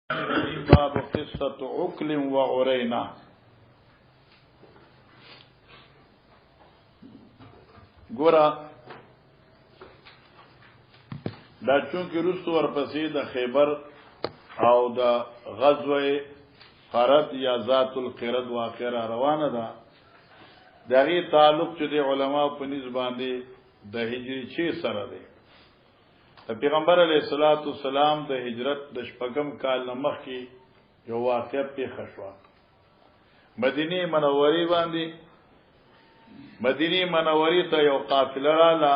باب قصة عقل وعرينا. ګورا دا چونکې رستو ورپسې د خیبر او د غزوه خرد یا ذات القرد واقعه روانه ده. دغه تعلق چې د علماء په نسبت باندې د هجری 6 سره دی. د پیغمبر علیه الصلاۃ والسلام د هجرت د شپږم کال مخکې یو واقعه پیښه شوه. مدینه منورې باندې مدینه منورې ته یو قافله رااله،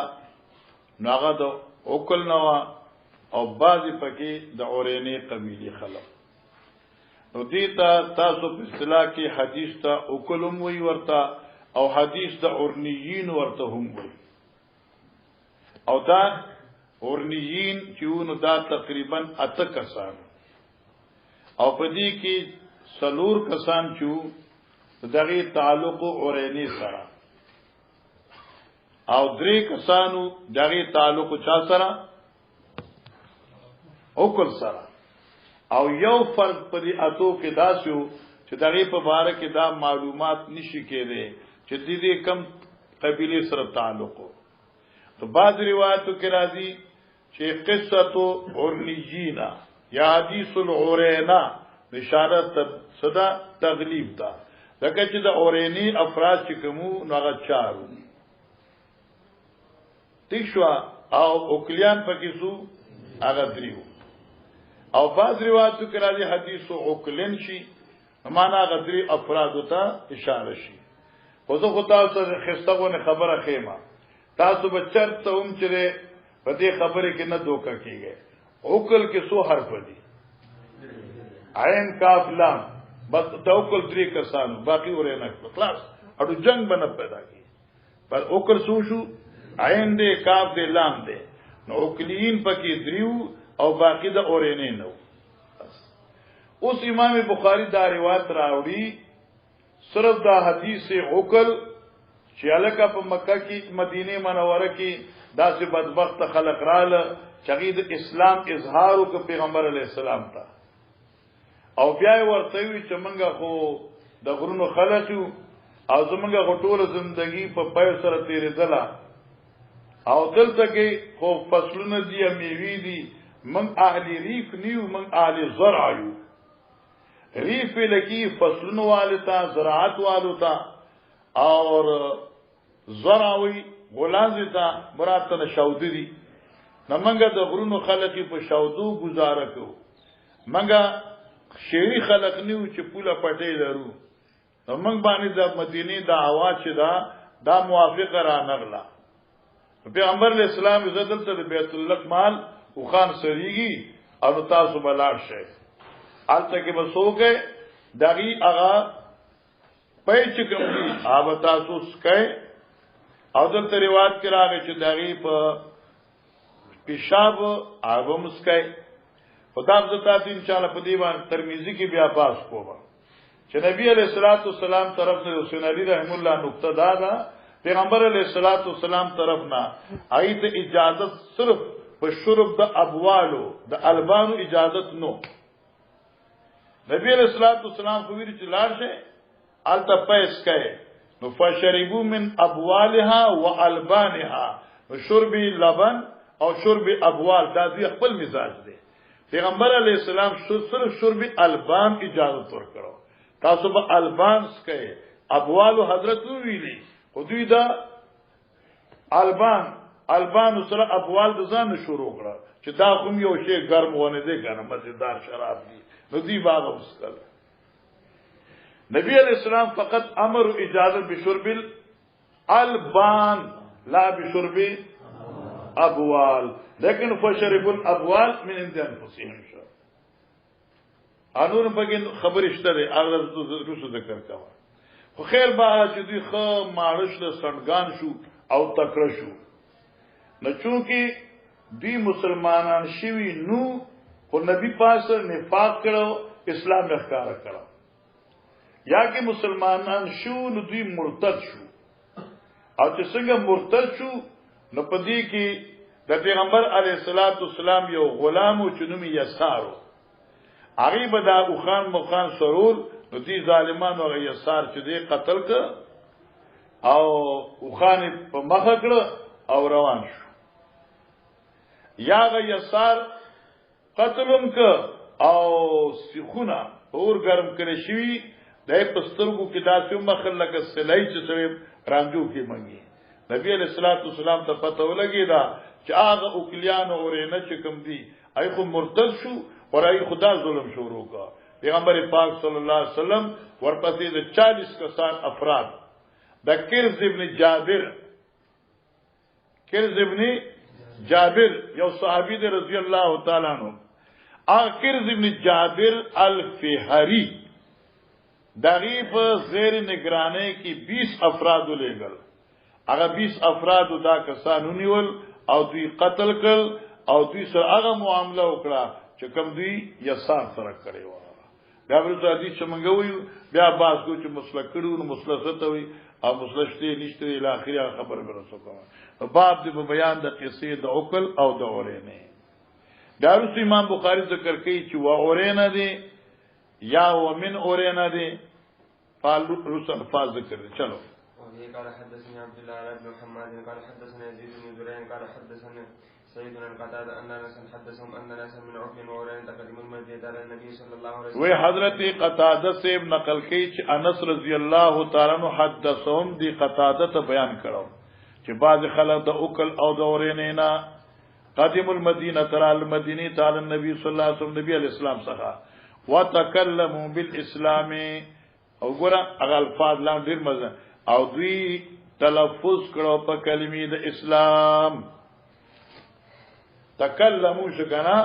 هغه د عقل نوا او بعضی پکې د عرینی قبیله خلک. نو دې ته تاسو په اصطلاح کې حدیث ته عقلم وی ورته او حدیث د عرنیین ورته هم وی. او دا عرنیین چېونو دا تقریبا 8 کسان او په دې کې 4 کسان چې دغه تعلق عرینی سره او 3 کسانو دغه تعلق چا سره عقل سره. او یو فرق په دې اتو کې دا شو چې دغه په باره کې دا معلومات نشي کېده چې دې کم قبيله سره تعلق وو. تو بعض روایتو کې راځي چې قصه عرنیینا یا حدیث العرینا اشاره صدا تغلیب تا لکه چې د عرینی افراد چې کومو هغه 4 تیشوا او اوکلیان پکې سو هغه 3 او بعض روایتو کې راځي حدیث عقلن شي معنا هغه 3 افراد ته اشاره شي. خو زه خو تاسو خستغونه خبره خېما تاسو به چرته هم چې په دې خبره کې نه دوکا کیږي. عقل کې 100 حرف دي، عین کاف لام بس توکل 3 کسانو باقی ورنه خلاص اړو جنگ بنه پیدا کی. پر عقل شو عین دې کاف دې لام دې نو عقلین پکې 3 او باقی د اورینه نو. اوس امام بخاری دا روایت راوړي صرف دا حدیث عقل چې الکه په مکه کې مدینه منوره کې داسې بدبخت خلق رااله چې د اسلام اظهار وک پیغمبر علی السلام ته او بیا ورته وی چې منګه خو د غرونو خلچو او زمونږه غټول زندگی په پای سره تیرې دلا او دلته کې خو فصلونه دي میوي دي من اهل ریف نیو من اهل زرع یو. ریف لکی فصلونو والتا زراعت والتا اور زرعوی غلانزی تا مراتن شودی دی. نمانگا دا غرونو خلقی پا شودو گزاره کو منگا شیری خلق نیو چه پولا پتی لرو نمانگ بانی دا مدینی دا آواز چه دا موافق را نغلا. پیغمبر علیہ السلام عزدل تا بیت اللہ مال او خان سریگی او تاسو بلار شای آلتا که بسو گئے داغی اغا پای چکم دی آب تاسو سکے او دلته روایت کې راغی چې دغه په پیشاب آبو مسکای. خدا عزت تعالی ان شاء الله په دی باندې ترمذی کې بیا پاس کوما چې نبی علیہ الصلوۃ والسلام طرف نه حسین علی رحم الله نقطه دا پیغمبر علیہ الصلوۃ والسلام طرف نه ایت اجازت صرف په شرب د ابوالو د البانو اجازت نو. نبی علیہ الصلوۃ والسلام خو ویل چې لاړ شه الته پیس کئ نو فشربوا من ابوالها والبانها شرب لبن او شرب ابوال دا دوی خپل مزاج دی. پیغمبر علیہ السلام صرف شرب البان اجازت ورکړو. تاسو به البان سکئ ابوال حضرت ویلی خو دوی دا البان سره ابوال د ځان شروع کړه چې دا کوم یو شی ګرم ونه دی کنه مزیدار شراب دی نو دی باغ وسکل. نبی علیہ السلام فقط امر اجازت بشرب البان لا بشرب ابوال لیکن فشرب الابوال من عند انفسهم. انور بگین خبر اشته دی هغه رسو ذکر کاوه. خو خیر با چې دوی خو مارش له سندگان شو او تکړه شو نو چونکی دوی مسلمانان شوی نو خو نبی پاک نفاق کړو اسلام اخکار کړو یا کہ مسلمانان شو نو دوی مرتد شو او چې څنګه مرتد شو نو پدې کې د پیغمبر علیه الصلاۃ والسلام یو غلام او چنومي یسارو هغه به دا اوخان مخان سرور نو دې ظالمانو هغه یسار چې دې قتل ک او اوخان په مخ کړ او روان شو یا هغه یسار قتلم ک او سیخونه اور ګرم کړی شي دای پسترګو کې داسې مخل لکه سلای چې سره رانجو کې منګي نبی علیہ الصلوۃ والسلام ته پته ولګی دا چې هغه اوکلیان اورینه چې کوم دي ای خو مرتد شو اور ای خدا ظلم شروع کا پیغمبر پاک صلی الله علیه وسلم ورپسې د 40 کسان افراد د کرز ابن جابر یو صحابي دی رضی الله تعالی عنہ کرز ابن جابر الفهری دغیب زیر نگرانی کی 20 افراد لګل هغه 20 افراد دا کسان ونیول او دوی قتل کړ او دوی سره هغه معامله وکړه چې کوم دوی یسار سره کړی و دا ورته حدیث څنګه وایو بیا باز کو چې مسلک کړو نو مسلسته وي او مسلشته نشته اله اخره خبر به رسو کوم باب د بیان د قصې د عقل او د اورینه دا رسو امام بخاری ذکر کوي چې و اورینه دي یا ومن اورینه دي فال رسل فاز ذکر چلو قال حدثني عبد الله بن محمد قال حدثنا يزيد بن زريع قال حدثنا سيد بن قتادة أن ناسا حدثهم أن ناسا من عقل وعرين تقدموا المسجد على النبي صلى الله عليه وسلم. وی حضرت قتادة سے نقل کی چې انس رضی الله تعالی عنہ حدثهم دی قتادة ته بیان کړو چې بعض خلک د عقل او د عرین نه قدم المدینه تر المدینه تعالی النبي صلی الله علیه وسلم نبی علیہ السلام څخه وتکلموا بالاسلام او ګره هغه الفاظ لاندې ډیر مزه او دوی تلفظ کړو په کلمې د اسلام تکلمو شکنا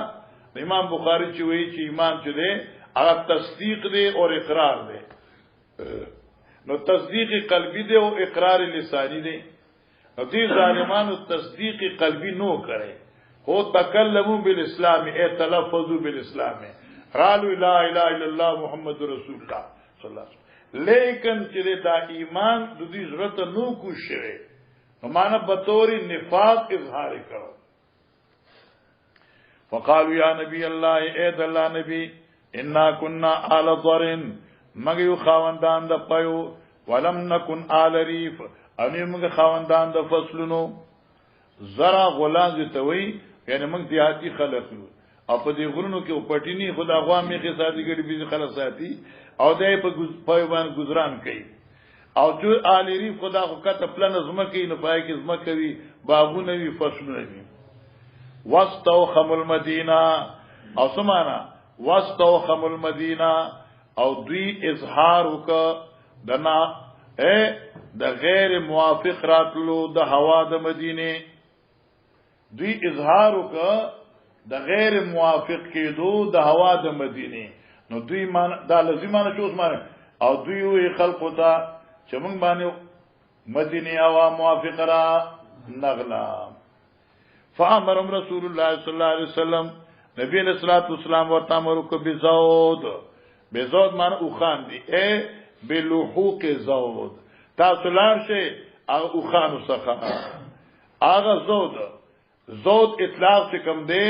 امام بخاری چې وایي چې ایمان چې دی هغه تصدیق دی او اقرار دی نو تصدیق قلبی دی او اقرار لسانی دی نو دې ظالمانو تصدیق قلبی نو کړي هو تکلمو بالاسلام ای تلفظو بالاسلام قالوا لا اله الا الله محمد رسول الله صلی الله علیه وسلم لیکن چې دا ایمان د دې ضرورت نو کوشره نو معنا به تور نفاق اظهار کړو فقالوا يا نبي الله اے الله نبی انا كنا آل ضرن مګیو خواندان د پيو ولم نكن آل ريف اني موږ خواندان د فصلونو زرا غلان ته وی یعنی موږ دیاتی خلق یو او په دې غرونو کې پټینی خدا غوا میخه ساتي ګړي بيز خلک ساتي او دای په پایوان گزاران کوي او جو آل ريف خدا خو کته پلان زما کوي نو پای کې زما کوي باغونه وی فصلونه وی واستوخم المدینه او سمانا واستوخم المدینه او دوی اظهار وک دنا د غیر موافق راتلو د هوا د مدینه دوی اظهار وک د غیر موافق کېدو د هوا د مدینه نو دوی مان دا لازمانه چوس مانه او دوی وی خلق ته چې موږ باندې مدینه هوا موافق را نغلا فامرهم رسول الله صلی الله علیه وسلم نبی علیہ الصلوۃ والسلام ورته امر کو بزود معنی او خان دی اے بلحوق زود تاسو لار شي هغه او خان وسخه هغه زود اطلاق چې کوم دی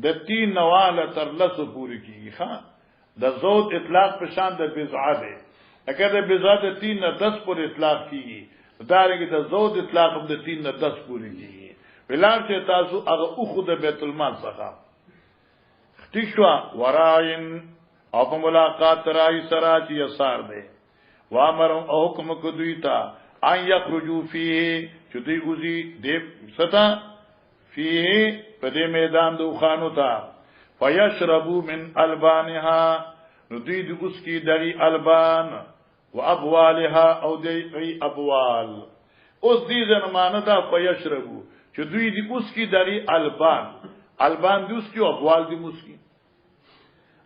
د 3 نواله تر لسو پوری کیږي ها د زود اطلاق په شان د بضعه دی اگر د بضعه د 3 نه 10 پر اطلاق کیږي دا رنګه د زود اطلاق هم د 3 نه 10 پوری کیږي بلان چې تاسو هغه او خود بیت المال څخه ټیکوا وراین او په ملاقات راي سره چې یسار دی وامر او حکم کو دوی تا ان یخرجوا فيه چې دوی اوزي دې ستا فيه په دې میدان د خانو تا فیشربوا من البانها نو دوی د اوس کی دغی البان و ابوالها او دې ابوال اوس دې زمانه دا فیشربوا چې دوی دی اوس کی دری البان دی اوس کی اقوال دی موس کی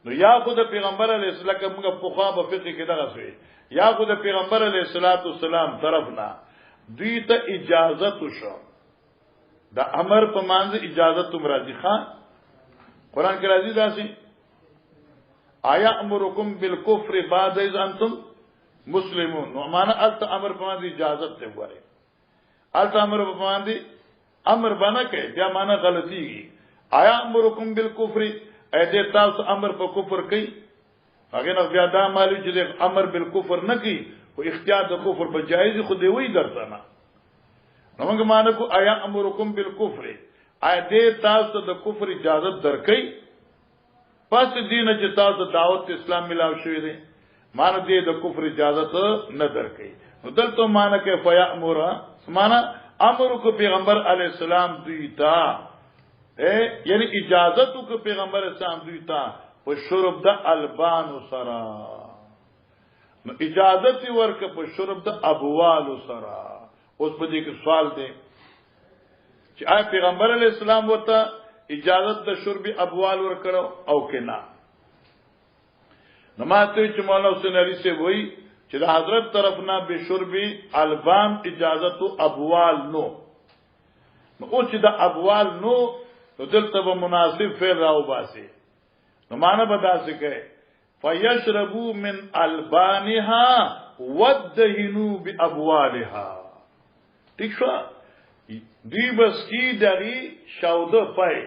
نو یا خود پیغمبر علیہ السلام کومه په خوا په فقہ کې دغه شوی یا خود پیغمبر علیہ الصلوۃ والسلام طرفنا دوی ته اجازه وشو دا امر په مانځ اجازه تم راځي خان قران کې راځي داسي آیا امرکم بالکفر بعد اذ انتم مسلمون نو معنا الت امر په مانځ اجازه ته وره الت امر په مانځ امر بنا کې بیا معنا غلطیږي آیا امرکم بالکفر اې دې تاسو امر په کفر کوي هغه نه بیا دا مالي چې امر بالکفر نه کوي او اختیار د کفر په جایز خو دی وی درته نه نو موږ مانه کو آیا امرکم بالکفر آیا دې تاسو د کفر اجازه درکې پس دین چې تاسو دعوت اسلام ملاو شوی دی مان دې د کفر اجازه نه درکې نو دلته مانه کې فیامر سمانا امر کو پیغمبر علی السلام دوی تا یعنی اجازت کو پیغمبر اسلام دوی تا په شرب د البان سرا نو اجازت ورک په شرب د ابوال سرا اوس په دې کې سوال دی چې آیا پیغمبر علی السلام ورته اجازت د شرب ابوال ور کړو او کنا نو ماته چې مولانا حسین علی سے وای چې د حضرت طرفنا به شرب البان اجازت ابوال نو او چې د ابوال نو دلته به مناسب فعل راو باسي نو معنا بدا سکے فیشربو من البانها ودهنو بابوالها ٹھیک شو دی بس کی دغی شوده پای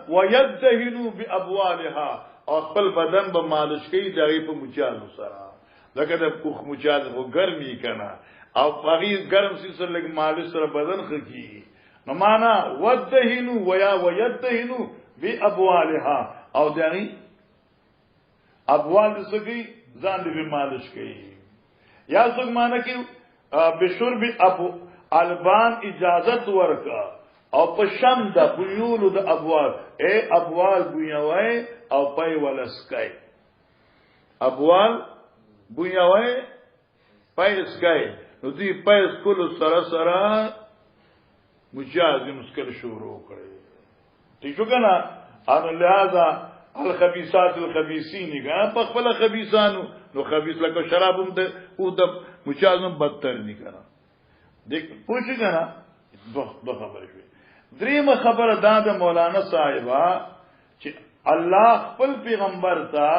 ويدهنو بابوالها او خپل بدن به مالش کی دغی په مچالو سره لکه د کوخ مچال وو ګرمي کنا او پغی ګرم سي سره لګ مالش سره بدن خکی نو معنا ودهنو ويدهنو بابوالها او دغی ابوال سکی ځان دې مالش کوي یا څنګه معنا کې بشرب ابو البان اجازت ورکا او په شم د بيول د ابوال ابوال بویوي او پي ولسکای ابوال بویوي پي اسکای نو دې پي اسکول سره مجاز مسکل شروع کړي ٹھیک وګنا ان لہذا الخبيثات الخبيثين کنا په خپل خبيثانو نو خبيث لکه شرابم ته او د مجازم بدتر نه کنا دیک پوښی کنا دوه خبرې شوې دریم خبره دا د مولانا صاحبہ چې الله خپل پیغمبر ته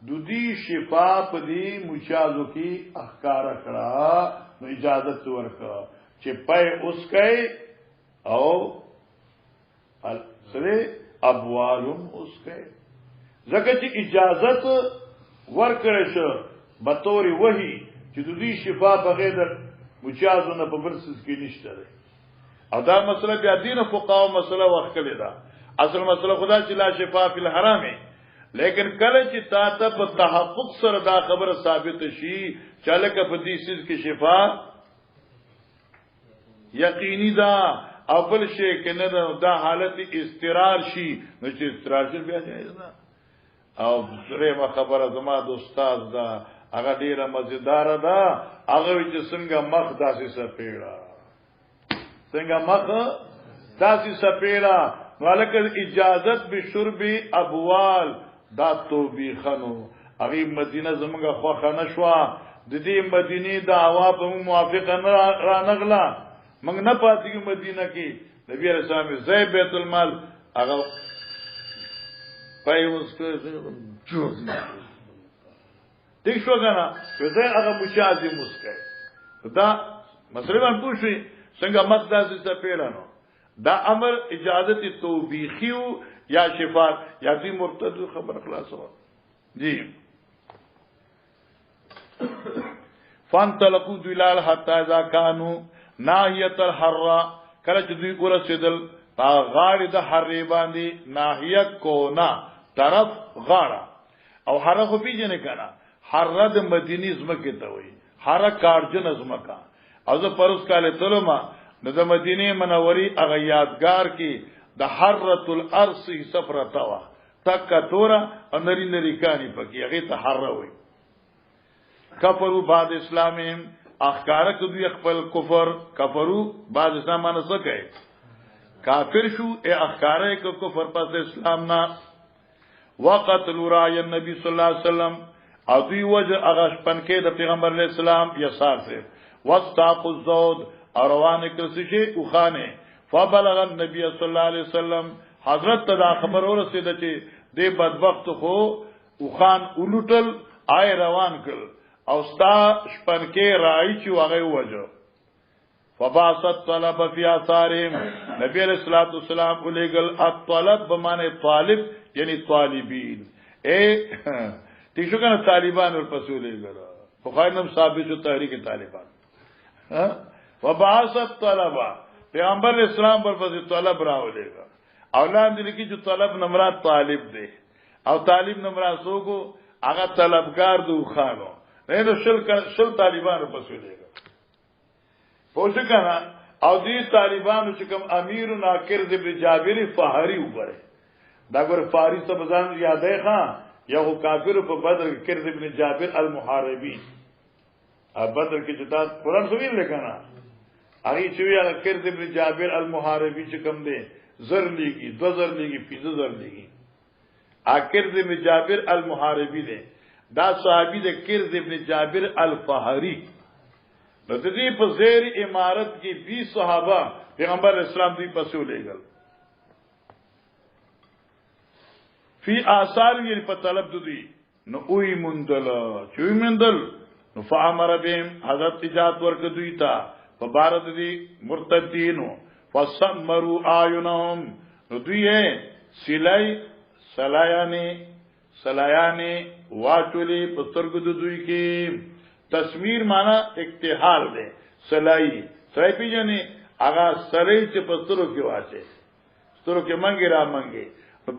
د دې شفا په دې مجازو کې احکار کړه نو اجازه ورکړه چې پي اوس کوي او سره ابوالم اوس کوي زکه چې اجازت ورکړې شو به تور وਹੀ چې د دې شفا بغیر مجازو نه په برسس کې نشته ده او دا مسله بیا دین فقها مسله وخت کړي ده اصل مسله خدا چې لا شفا فی الحرام لیکن کله چې تا ته په تحقق سره دا خبره ثابت شي چې لکه په دې سیس کې شفا یقیني ده او بل شي کنه دا حالت استقرار شي نو چې استقرار شي بیا جایز ده او زره خبره زما د استاد دا هغه ډیره مزیدار ده هغه چې څنګه مخ داسې سپیړه څنګه مخ داسې سپیړه ولکه اجازت به شرب ابوال دا توبیخنو هغه مدینه زمونږه خوخه نشوا د دې مدینه د هوا په موافقه نه را نغلا موږ نه پاتې مدینه کې نبی رسول الله زې بیت المال هغه پایوس کې دیک شو کنه زه هغه مشاهده مسکه دا مسلمان پوښي څنګه مقدس څه پیرانو دا امر اجازت توبیخیو یا شفاعت یا دې مرتد خبر خلاصو جی فانطلقوا دلال حتى اذا كانوا ناحيه الحرة کله چې دوی ورسېدل غاړه د حرې باندې ناحیه کونا طرف غاړه او حره خو پیژنې کنه حره د مدینی زمکه ته وای حره کارجن زمکا او زه پروس کاله تلما د مدینه منوري هغه یادګار کې د حرۃ الارض سفره توا تک تورا انری نری کانی پکې هغه ته حره وای کفروا بعد اسلامهم احکار کوي خپل کفر کفروا بعد اسلام نه سکے کافر شو اے احکار کو کفر پس اسلام نا وقتل رای النبی صلی الله علیه وسلم او دوی وجه اغاش پنکه د پیغمبر علیہ السلام یسار سے واستاق الزود اروان کرسشی او خانه فبلغ النبي صلی الله علیه وسلم حضرت ته خبر ورسید چې دې بدبخت خو او خان اولټل آی روان کړ او ستا شپنکه رای چې وغه وجه فبعثت طلب فی آثارهم نبی علیہ الصلوۃ والسلام علیگل الطلب بمعنی طالب یعنی طالبین ٹھیک شو کنه طالبان ورپسې علیگل بخاری نم ثابت شو تحریک طالبان وبعثت طلب پیغمبر اسلام ورپسې طلب راولېګا اولاد دې کی جو طلب نمراد طالب دی او طالب نمراد سوګو هغه طلبگار دو خانو نه شل طالبان ورپسې علیگا پوښ کنا او دې طالبانو چې کوم امیر ناکر ابن جابر فهری وګره دا ګور فاری سبزان یادې خان یو کافر په بدر کې کرد ابن جابر المحاربی بدر کې چې دا قرآن سویل لیکنا هغه چې وی کرد ابن جابر المحاربی چې کوم دی زر لیږي 2000 لیږي 500 لیږي کرد ابن جابر المحاربی دی دا صحابي دی کرد ابن جابر الفهری نو د دې په زیر امارت کې 20 صحابه پیغمبر اسلام دی پسو لېګل فی آثار یې په طلب دوی نو اوی مندل چوي مندل نو فامر بهم حضرت اجازه ورک دوی تا په بارد دي مرتدینو فسمروا اعینهم نو دوی سلایانی واچولی پسترګ دوی کې تسمیر معنی اکتحال ده سلائی سلائی پیجنی آغا سلائی چه پسترو کی واچه سترو کی منگی را منگی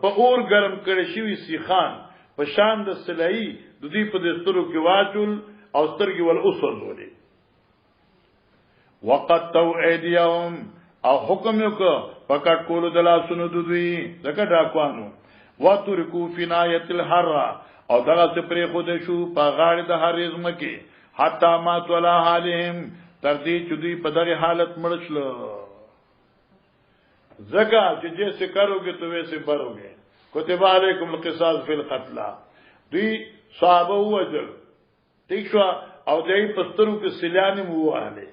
پا اور گرم کرشیوی سیخان پا شاند سلائی دو دی پا دسترو کی واچول او سترگی والاصل دولی وقت تو ایدیهم او حکم یو که پکت کولو دلا سنو دو دوی دکا ڈاکوانو وطرکو فی نایت الحر او دغا سپری خودشو پا غاڑی دا هر ازمکی حتی مات ولا حالهم تردی چدوی پا دغی حالت مرشل زکا چی جیسے کرو گے تو ویسے برو گے کتب علیکم القصاص فی القتلہ دوی صحابہ ہوا جل ٹھیک شوا او دہی پسترو کے سلیانی مو آلے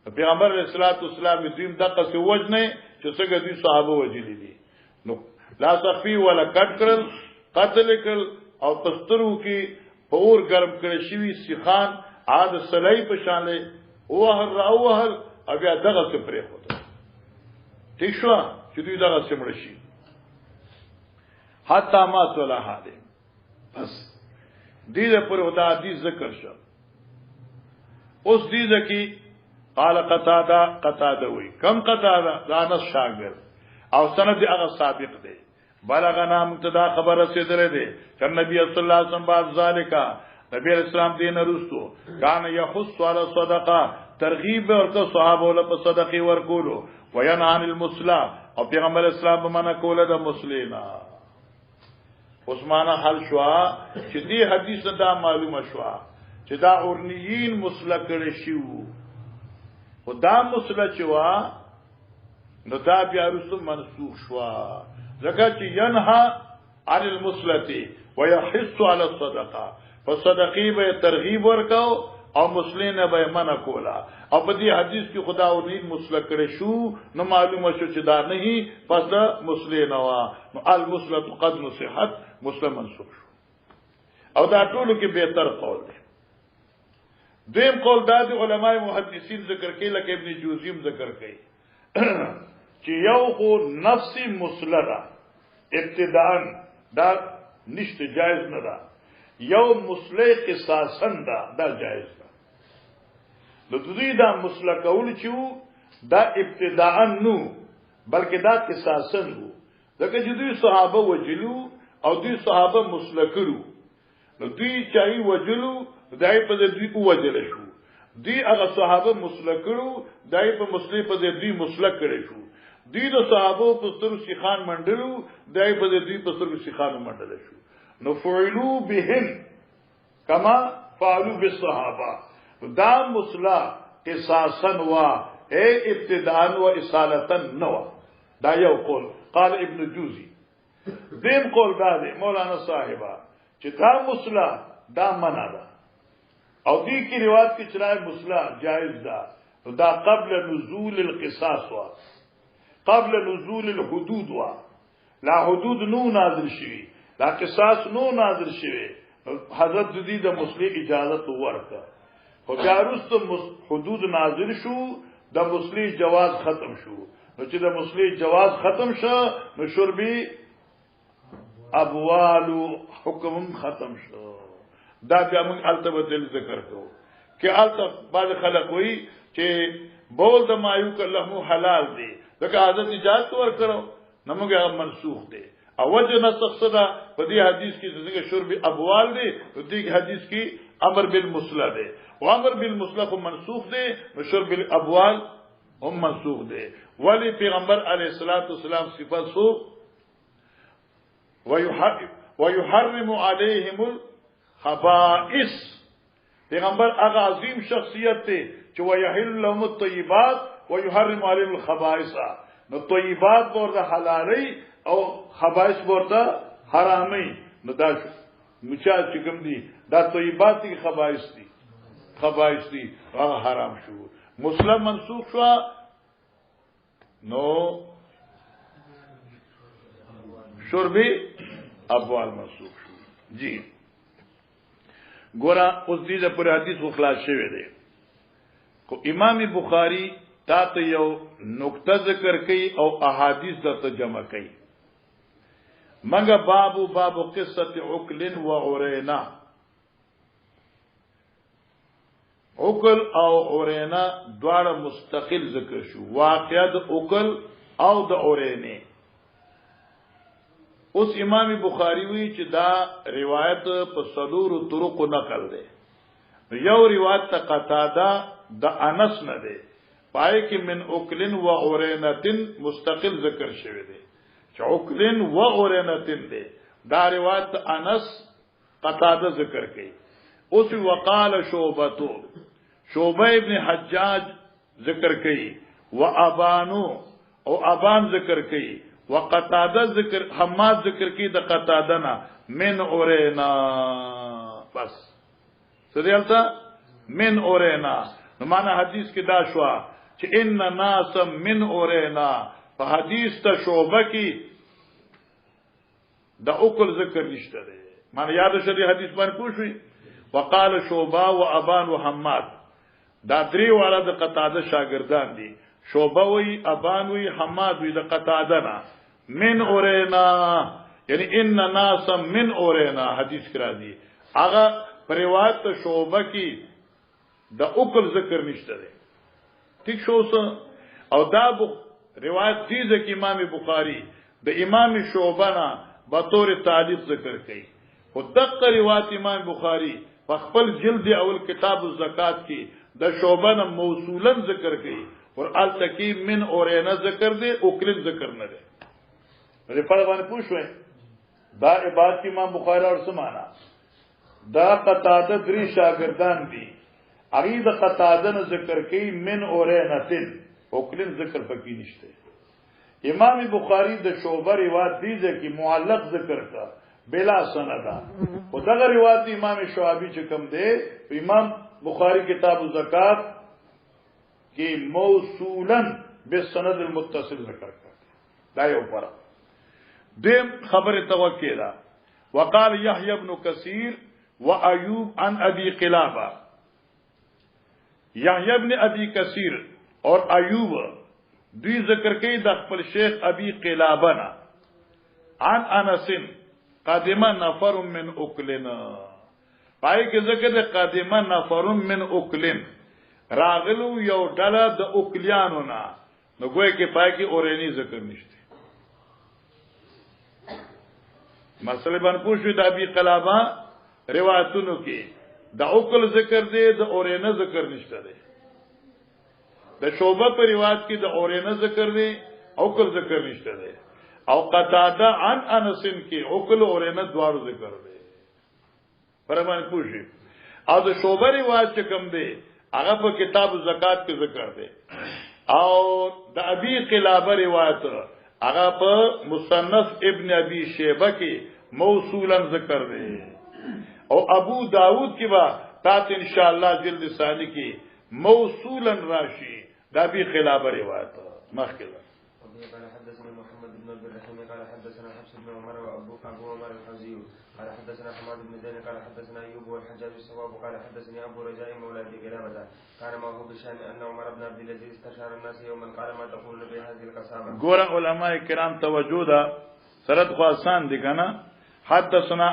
پیغمبر علیہ السلام دویم دقا سے وجنے چی سگا دوی صحابہ وجلی دی لا تخفی ولا کٹ کرل قتل کرل او پسترو کی اور گرم کرشوی سیخان عاد سلائی پشانے اوہر را اوہر ابیا دغا سے پریخ ہوتا ٹھیک شوا چدوی دغا سے مرشی حتی مات ولا حالیم بس دیده پر خدا حدیث ذکر شا اس دیده کی قال قتاده وی کم قتاده دانس شاگر او سند اغا سابق دے بلغنا مبتدا خبر رسیدلے دے کہ نبی صلی اللہ علیہ وسلم بعد ذالکا نبی علیہ السلام دین رستو کان یحث علی صدقہ ترغیب ورکو صحابہ لپا صدقی ورکولو وینع عن المسلا او پیغمبر اسلام بمانا کولا دا مسلینا عثمانا حل شوا چی دی حدیث دا معلوم شوا چی دا ارنیین مسلا کرشیو و دا مسلا چوا نو دا بیا رسو منسوخ شوا زکا چی ینہا عن المسلتی ویحث علی الصدقہ فصدقی بے ترغیب ورکاو او مسلین بے منع کولا او بدی حدیث کی خدا اونید مسلک کرشو نو معلوم شو چی دا نہیں پس دا مسلین وا نو المسلط قد نصحت مسلم منسوخ شو او دا طولو کی بہتر قول دے دویم قول دا دی علماء محدثین ذکر کئی لکہ ابن جوزیم ذکر کئی چی یو خو نفسی مسلدہ ابتداءن دا نشت جائز ندا یو مسلح قصاصن دا جائز دا دوی دا مسلح کول چیو دا ابتداءن نو بلکہ دا قصاصن ہو دکا جو دوی صحابہ وجلو او دوی صحابہ مسلح کرو دوی چاہی وجلو دائی پا دوی وجل شو دوی اگا صحابہ مسلح کرو دائی پا مسلح پا دوی مسلح کرے شو دوی دا صحابو پستر سیخان مندلو دائی پا دوی پستر سیخان مندل شو نو فعلو بہن کما فعلو بالصحابہ دا مسلح قصاصن وا اے ابتدان و اصالتن نوا دا یو قول قال ابن جوزی دیم قول دا دے مولانا صاحبہ چی دا مسلح دا منع دا او دی کی روایت کی چرائے مسلح جائز دا قبل نزول القصاص وا قبل نزول الحدود وا لا حدود نو نازل شوی لا قصاص نو نازل شوی حضرت دی دا مسلح اجازت ورکا خو بیارست حدود نازل شو د مسلی جواز ختم شو نو چې د مسلی جواز ختم شو نو شربي ابوال حکم ختم شو دا بیا موږ التبه دل ذکر کوو کې الته بعض خلک وایي چې بول د مایو کله حلال دی دغه عادت اجازه ور کړو نو موږ هغه منسوخ دی او وجه نسخ صدا په دې حدیث کې څنګه شربي ابوال دی په دې حدیث کې امر بالمصلح دی او امر بالمصلح هم منسوخ دی او شرب الابوال هم منسوخ دی ولی پیغمبر علیه الصلاۃ والسلام صفات سو ويحرم عليهم الخبائث پیغمبر هغه عظیم شخصیت ته چې ويحل لهم الطيبات ويحرم عليهم الخبائث نو طيبات ورته حلالي او خبائث ورته حرامي نو دا مچا چې کوم دي دا طيبات دي خبائث دي هغه حرام شو مسلم منسوخ شو نو شربي ابوال منسوخ شو جی ګورا اوس دې پر حدیث خو خلاص شوی دی خو امام بخاری تا ته یو نقطه ذکر کوي او احادیث د جمع کوي مګه باب قصه عقل و عرینا عقل او عرینا دواړه مستقل ذکر شو واقعه د عقل او د عرینه اوس امام بخاری وی چې دا روایت په صدور طرق نقل ده یو روایت ته قتاده د انس نه ده پای کې من عقل و عرینه مستقل ذکر شوی ده چې عقل و عرینه ده دا روایت انس قتاده ذکر کړي اوس وقال شعبہ ابن حجاج ذکر کړي و ابانو او ابان ذکر کړي وقتاده ذکر حماد ذکر کی د قتاده نا من اورینا بس سریالتا من اورینا نو معنا حدیث کې دا شوا چې ان ناس من اورینا په حدیث ته شعبہ کې د عقل ذکر نشته دی معنا یاد شری حدیث باندې پوښوي وقال شعبہ و ابان و حماد دا درې والا د قتاده شاګردان دي شعبہ وی ابان وی حماد وی د قتاده نا من اورینا یعنی ان ناس من اورینا حدیث کرا دی هغه پریوات شعبہ کی د عقل ذکر نشته دی ٹھیک شو او دا روایت دی د امام بخاری د امام شعبہ نا بطور تعلیق ذکر کړي او دغه روایت امام بخاری په خپل جلد اول کتاب الزکات کې د شعبہ نا موصولا ذکر کړي اور التکی من اورینا ذکر دے اوکلن ذکر نہ دے رفاق باندې پوښوي دا عبادت امام بخاری اور سمانا دا قتاده درې شاګردان دي اغه د قتاده ذکر کوي من اورینتن اوکلن ذکر پکې نشته امام بخاری د شعبہ روایت دی چې معلق ذکر کا بلا سند او دغه روایت امام شعبی چې کوم دی امام بخاری کتاب الزکات کہ موصولا بالسند المتصل ذکر کرتا دا یو پر دیم خبر توقع دا وقال يحيى بن كثير وأيوب عن ابي قلابه يحيى بن ابي كثير اور ایوب دوی ذکر کئی د خپل شیخ ابي قلابه نا عن انس قادم نفر من اکلنا پای کې ذکر د قادم نفر من اکلن راغلو یو ډله د اوکلیانو نه نو ګوي کې پای کې اورینی ذکر نشته مسله باندې پوښتنه د ابي قلابه روایتونو کې د اوکل ذکر دی د اورینه ذکر نشته دی د شعبہ په روایت کې د اورینه ذکر دی اوکل ذکر نشته دی او قتاده عن انس کې اوکل اورینه دواړو ذکر دی پر باندې پوښتنه او د شعبہ روایت کوم دی هغه په کتاب زکات کې ذکر دی او د ابي قلابه روایت هغه په مصنف ابن ابي شيبه کې موصولا ذکر دی او ابو داود کې با تات ان شاء الله جلد ثانی کې موصولا راشي د ابي قلابه روایت مخکې قال حدثنا محمد بن الرحيم قال حدثنا حفص بن عمر وابو عمر الحوزي قال حدثنا حماد بن زيد قال حدثنا ايوب والحجاج الصواب قال حدثني ابو رجاء مولى ابي قلابه كان معه بشان ان عمر بن عبد العزيز استشار الناس يوما قال ما تقول بهذه القسامه. ګور علماء کرام توجه دا سرد خاصان دي کنه. حدثنا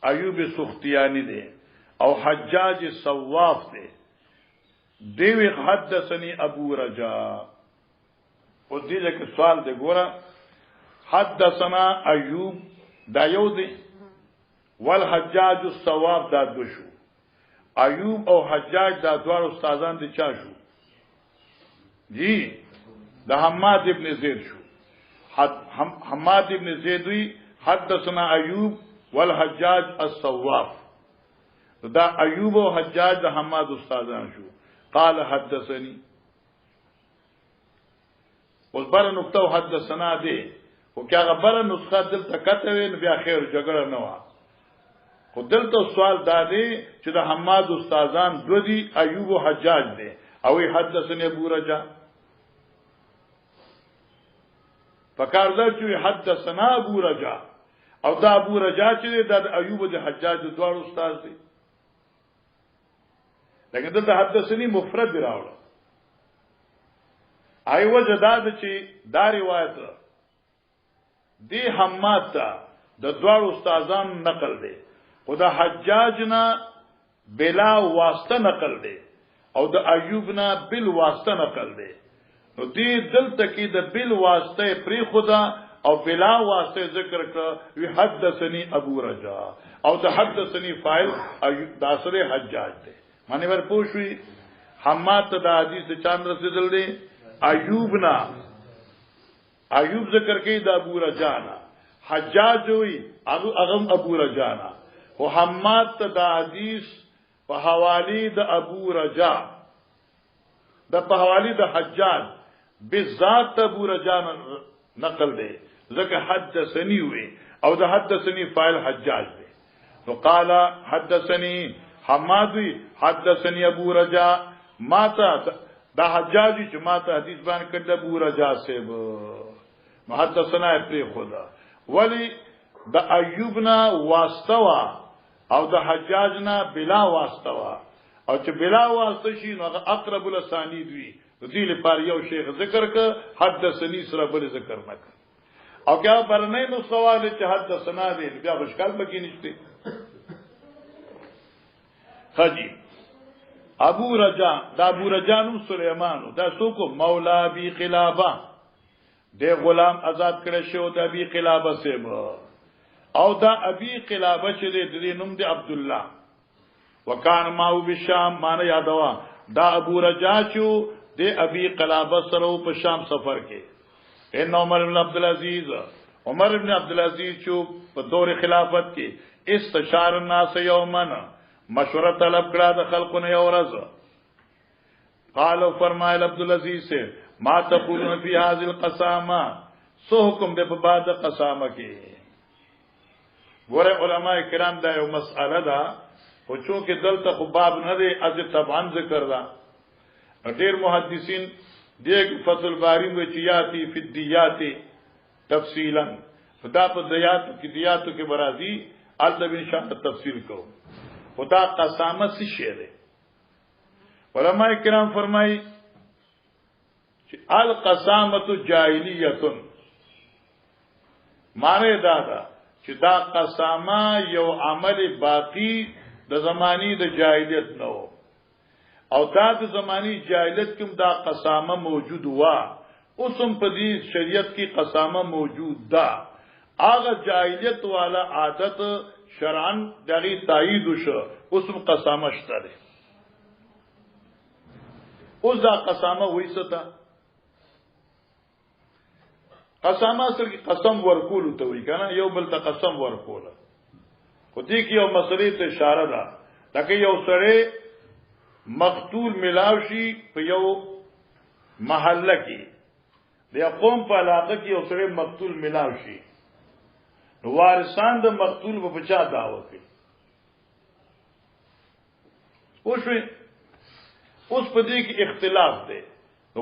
ایوب سختیانی دے او حجاج صواف دے دیوی حدثنی ابو رجاء او دیجه که سوال دے گورا حدثنا ایوب دا یو دے والحجاج الصواف دا دو شو. ایوب او حجاج دا دوار استازان دے چا شو جی دا حماد ابن زید شو. حماد ابن زید وی حدثنا ایوب والحجاج الصواف دا ایوب و حجاج دا حماد استادان شو. قال حدثني اوس بر نقطه حدثنا دے او کیا غبر نسخه دل تکته وی بیا خیر جګړه نه وا خو دلته سوال دادی چې دا حماد استادان دو دی ایوب و حجاج دے او حدثني ابو رجا فکار دا چې حدثنا ابو رجا او دا ابو رجا چې دا ایوب د حجاج د دوه استاد دی لکه دلته حدثني مفرد راوړ ایو جداد چې دا روایت دی حماد ته د دوه استادان نقل دی او د حجاج نه بلا واسطه نقل دی او د ایوب نه بل واسطه نقل دی نو دی دلته کې د بل واسطه پری خدا او بلا واسطه ذکر کړ وی حدثني ابو رجا او د حدثني فاعل ایوب داسره حجاج دی معنی ور پوښوي حماد ته د حدیث چاند رسیدل دی ایوب نا ایوب ذکر کوي د ابو رجا نا حجاج وی اغم ابو رجا نا او حماد ته د حدیث په حوالی د ابو رجا د په حوالی د حجاج بالذات ابو رجا نقل دی ذکر حدثني وی او د حدثني فاعل حجاج دی نو قال حدثني حماد وی حدثني ابو رجا ماتا دا حجاجی چې ماته حدیث بیان کړل ابو رجا سے محدثنا پر خدا ولی د ایوبنا واسطوا او د حجاجنا بلا واسطوا او چې بلا واسطه شي نو اقرب الاسانید وی دې لپاره یو شیخ ذکر ک حدثني سره بل ذکر نک او کیا برنه نو سوال چې حدثنا دې بیا مشکل بکی نشته خجی ابو رجا دا ابو رجانو سلیمانو دا سوکو مولا ابي قلابه دے غلام آزاد کړه شو د ابي قلابه سیب او دا ابي قلابه چې دې نوم دی عبد الله وکان ماو بالشام معنی یادوا دا ابو رجا چې دے ابي قلابه سره په شام سفر کې ان عمر بن عبد العزيز چې په دور خلافت کې استشار الناس یومن مشوره طلب کړه د خلقونه یو ورځ قالو فرمایل عبد العزيز سے ما تقولون فی هذه القسامه سو حکم دې په بعد قسامه کې ګوره علماء کرام دا یو مسأله ده خو چې دلته خو باب نه دی از طبعا ذکر دا ډیر محدثین دغه فتح الباری وچیاتی فی الدیات تفصیلا خدا په دیاتو کې برازي البته ان شاء الله تفصیل کو خدا قسامه څه شی ده علماء کرام فرمایي چې القسامه جاهلیه معنی دا ده چې دا قسامه یو عمل باقی د زمانی د جاهلیت نه و او دا د زمانی جاهلیت کوم دا قسامه موجود و اوسم په دې شریعت کې قسامه موجود ده هغه جاهلیت والا عادت شرعن دغه تایید وشو اوسم قسامه شته اوس دا قسامه وېسته قسامه سره قسم ورکول ته وی کنه یو بل ته قسم ورکول خو دې کې یو مسلې ته اشاره ده لکه یو سره مقتول ملاوشي په یو محله کې د قوم په علاقه کې یو سره مقتول ملاوشي نو وارثان د مقتول په بچا داوا کوي اوس په دې کې اختلاف دی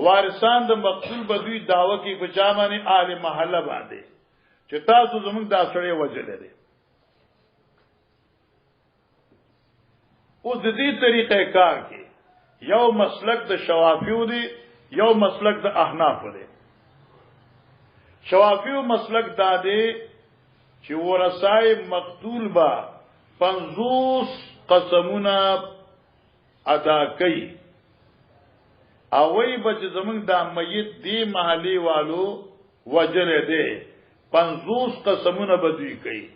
وارثان د مقتول بدوی داوا کې بچامانه اهل محله باندې چې تاسو زموږ دا سړی وجلې دي. اوس د دې طریقې کار کې یو مسلک د شوافیو دی، یو مسلک د احناف دی. شوافیو مسلک دا دی چې ورثای مقتول با 50 قسمونه ادا کوي او وی بچ زمونږ دا میت دی محلی والو وجلې دی 50 قسمونه بدوی کوي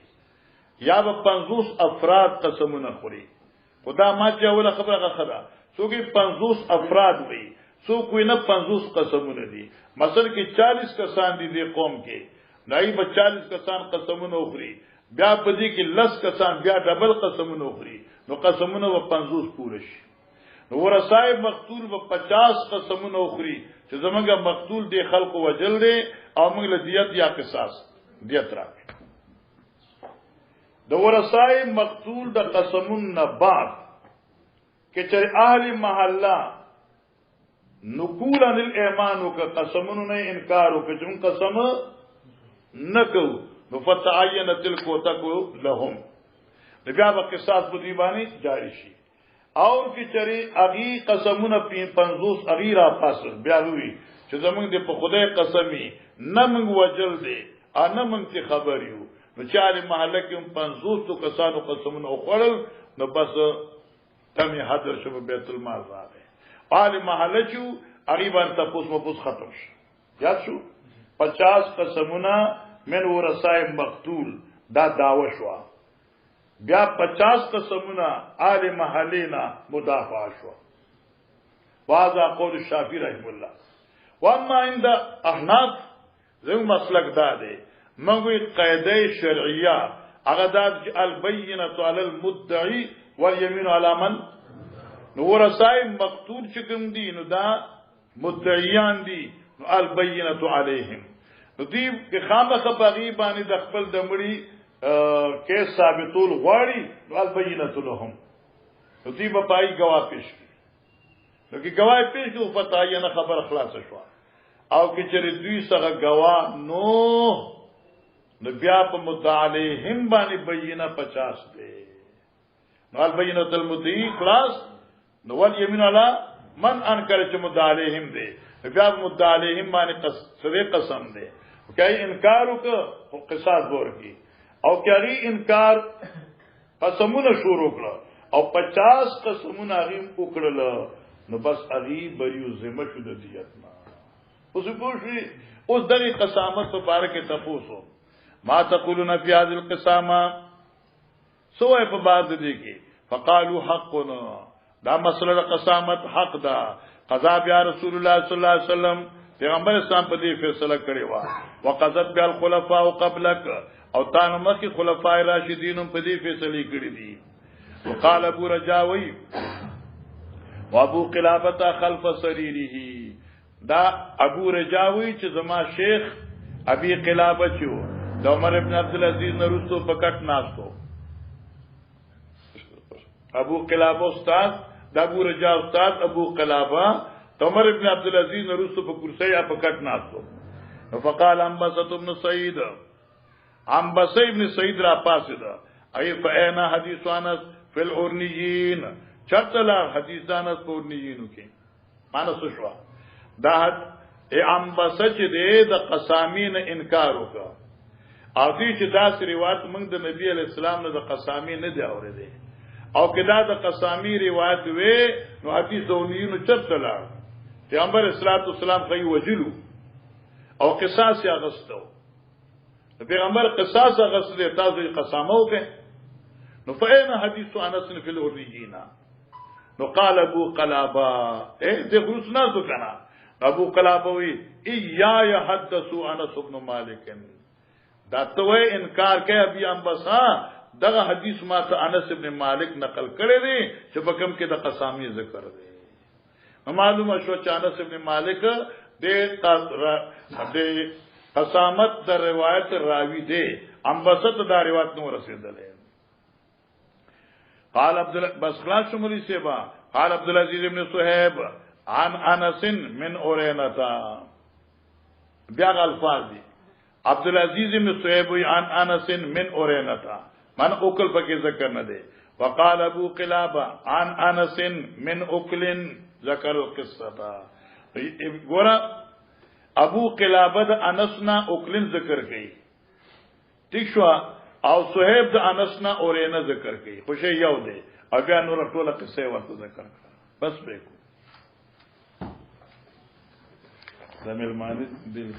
یا به 50 افراد قسمونه خوري. خدا ما چې اوله خبره خدا څوک 50 افراد وي څوک نه 50 قسمونه دي. مثلا کې 40 کسان دي د قوم کې نای به 40 کسان قسمونه خوري، بیا پدې کې 10 کسان بیا ډبل قسمونه خوري، نو قسمونه و 50 پوره شي. نو ورثای مقتول و 50 قسمونه خوري چې زمونږه مقتول دی خلق وجل دی او موږ له دیت یا قصاص دیت راکړي. د ورثای مقتول د قسمون نه بعد کې چې اهل محله نقول عن الایمان کا قسمون نه انکار وکړي چې قسم نکو نو فتعینت الکوتکو لهم بیا به قصاص په دی باندې جاری شي. اور کی چری اغي قسمونه 50 اغي را پاس بیا وی چې زمونږ د په خدای قسمی نه موږ وجل دي ان موږ ته خبر یو نو چاله محله کې 50 کسانو قسمونه خوړل نو بس تمه حاضر شو بیت المال راغی. حال محله چې اغي باندې تاسو مپوس ختم شو یاد شو 50 قسمونه من ورثای مقتول دا داوا شو بیا 50 قسمونه آل محلینا مدافع شو. واذا قول الشافعی رحم الله. واما عند احناف زو مسلک دا دی منګوی قاعده شرعیه هغه د البینه علی المدعی والیمین علی من نو ورثای مقتول چې کوم دي نو دا مدعیان دي نو البینه علیهم نو دی که خامخ باغی باندې د خپل د مړي کې ثابتول غواړي نو البینه لهم نو دی په پای گواه پیش کی نو کی گواه پیش کی پتا یې نه خبر خلاص شو او کې چې دوی سره گواه نو بیا په متعالیهم باندې بینه 50 دی نو البینه المدعی خلاص نو ول یمین علی من انکر چې متعالیهم دی بیا متعالیهم باندې قسم دی کای انکار وکړه قصاص ورکی او کاری انکار قسمونه شروع کړه او 50 قسمونه غیم وکړل نو بس اغي بریو ذمہ شو د دیت ما اوس پوښي اوس دغه قسامت په باره کې تاسو ما تقولون فی هذه القسامه سوې په بعد دي کې فقالوا حقنا دا مسله قسامت حق دا قضا بیا رسول الله صلی الله علیه وسلم پیغمبر اسلام په دې فیصله کړی و وقضت بیا الخلفاء قبلک او تانو مخی خلفاء راشدین په دې فیصله کړی دي. وقال ابو رجاوی وابو قلابه خلف سریره دا ابو رجاوی چې زما شیخ ابي قلابه چو د عمر ابن عبد العزيز نرستو پکټ ناستو ابو قلابه استاد د ابو رجا استاد ابو قلابه عمر ابن عبد العزيز نرستو په کرسی پکټ ناستو. فقال انبسط ابن سعید انبسط ابن سعید را پاسد ای فانا حدیث انس فی الارنیین چرتلا حدیث انس په ارنیینو کې مانو شو دا انبسط دې د قسامین انکار وکړه او دې چې دا روایت موږ د نبی علی السلام نه د قسامین نه دی اورېدې او کدا د قسامی روایت وې نو حدیث ارنیینو چرتلا پیغمبر اسلام خی وجلو او قصاص یا غستو پیغمبر قصاص غسل تاسو قسامو کې نو فین حدیث انس فی الاوریجینا نو قال ابو قلابه دې خصنا تو کنا ابو قلابه وی یا يحدثوا انس بن مالک دا ته انکار کوي ابي انبسا دغه حدیث ما ته انس بن مالک نقل کړی دی چې په کوم کې د قسامی ذکر دی. معلومه شو چې انس بن مالک د قسامت در روایت راوی دے انبسط دا روایت نو رسیدلے. قال عبد بس خلاص شمولی سیبا قال عبد العزيز ابن صہیب عن انس من اورینتا بیا الفاظ دي عبد العزيز بن صہیب عن انس من اورینتا من اوکل پکې ذکر نه دی وقال ابو قلابه عن انس من اوکل ذکر القصه ګور ابو قلابه د انسنا اوکلن ذکر کړي ٹھیک شو او صہیب د انسنا اورینه ذکر کړي خوشی یو دی او بیا نور ټوله قصه ورته ذکر کړه بس به کو زميل مالک دل